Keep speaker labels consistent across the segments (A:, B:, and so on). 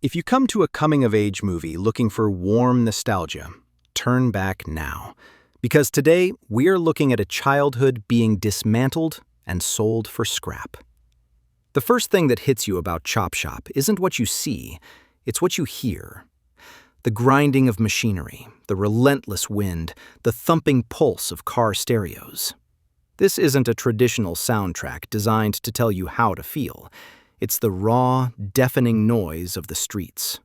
A: If you come to a coming-of-age movie looking for warm nostalgia, turn back now. Because today, we're looking at a childhood being dismantled and sold for scrap. The first thing that hits you about Chop Shop isn't what you see, it's what you hear. The grinding of machinery, the relentless wind, the thumping pulse of car stereos. This isn't a traditional soundtrack designed to tell you how to feel. It's the raw, deafening noise of the streets.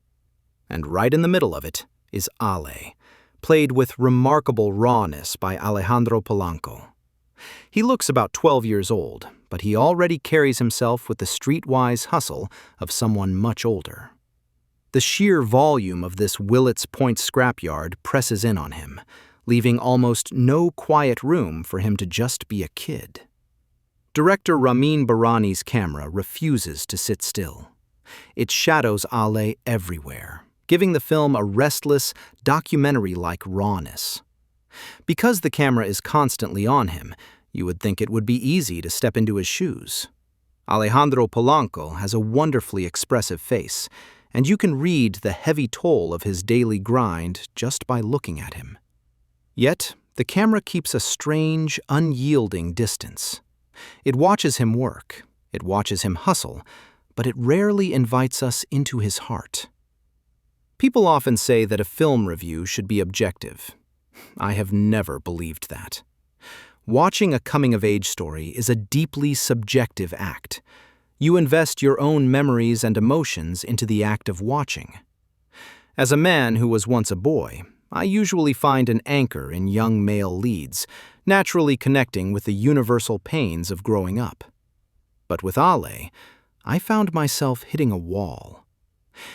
A: And right in the middle of it is Ale, played with remarkable rawness by Alejandro Polanco. He looks about 12 years old, but he already carries himself with the streetwise hustle of someone much older. The sheer volume of this Willets Point scrapyard presses in on him, leaving almost no quiet room for him to just be a kid. Director Ramin Barani's camera refuses to sit still. It shadows Ale everywhere, giving the film a restless, documentary-like rawness. Because the camera is constantly on him, you would think it would be easy to step into his shoes. Alejandro Polanco has a wonderfully expressive face, and you can read the heavy toll of his daily grind just by looking at him. Yet, the camera keeps a strange, unyielding distance. It watches him work, it watches him hustle, but it rarely invites us into his heart. People often say that a film review should be objective. I have never believed that. Watching a coming-of-age story is a deeply subjective act. You invest your own memories and emotions into the act of watching. As a man who was once a boy, I usually find an anchor in young male leads, naturally connecting with the universal pains of growing up. But with Ale, I found myself hitting a wall.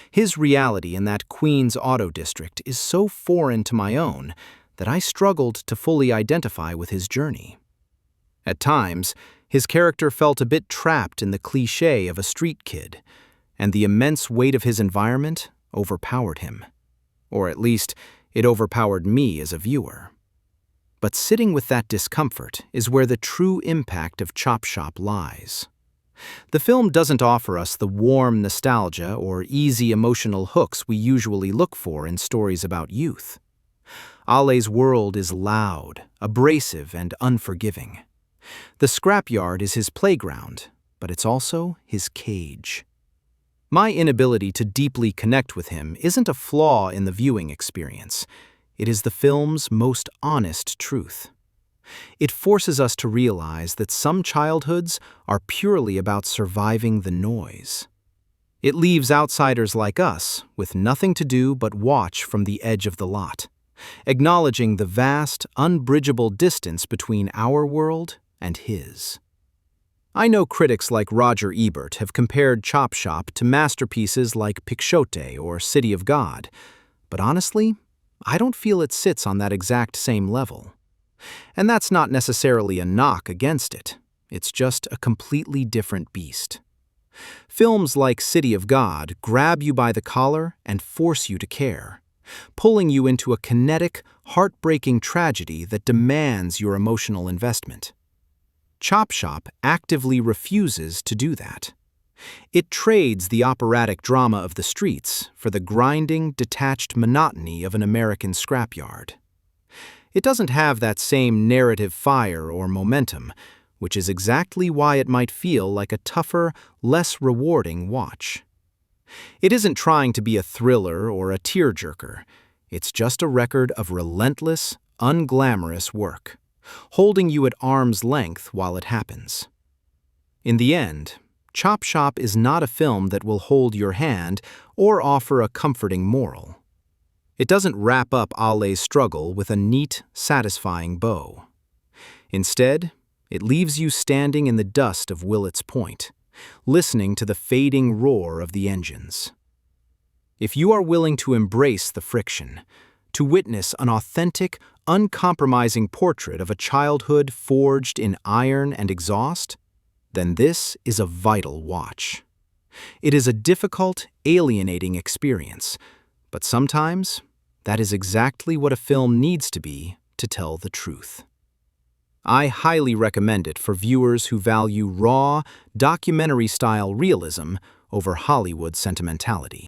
A: His reality in that Queens auto district is so foreign to my own that I struggled to fully identify with his journey. At times, his character felt a bit trapped in the cliché of a street kid, and the immense weight of his environment overpowered him. Or at least, it overpowered me as a viewer. But sitting with that discomfort is where the true impact of Chop Shop lies. The film doesn't offer us the warm nostalgia or easy emotional hooks we usually look for in stories about youth. Ale's world is loud, abrasive, and unforgiving. The scrapyard is his playground, but it's also his cage. My inability to deeply connect with him isn't a flaw in the viewing experience. It is the film's most honest truth. It forces us to realize that some childhoods are purely about surviving the noise. It leaves outsiders like us with nothing to do but watch from the edge of the lot, acknowledging the vast, unbridgeable distance between our world and his. I know critics like Roger Ebert have compared Chop Shop to masterpieces like Quixote or City of God, but honestly, I don't feel it sits on that exact same level. And that's not necessarily a knock against it, it's just a completely different beast. Films like City of God grab you by the collar and force you to care, pulling you into a kinetic, heartbreaking tragedy that demands your emotional investment. Chop Shop actively refuses to do that. It trades the operatic drama of the streets for the grinding, detached monotony of an American scrapyard. It doesn't have that same narrative fire or momentum, which is exactly why it might feel like a tougher, less rewarding watch. It isn't trying to be a thriller or a tearjerker. It's just a record of relentless, unglamorous work, holding you at arm's length while it happens. In the end, Chop Shop is not a film that will hold your hand or offer a comforting moral. It doesn't wrap up Ale's struggle with a neat, satisfying bow. Instead, it leaves you standing in the dust of Willets Point, listening to the fading roar of the engines. If you are willing to embrace the friction, to witness an authentic, uncompromising portrait of a childhood forged in iron and exhaust, then this is a vital watch. It is a difficult, alienating experience, but sometimes that is exactly what a film needs to be to tell the truth. I highly recommend it for viewers who value raw, documentary-style realism over Hollywood sentimentality.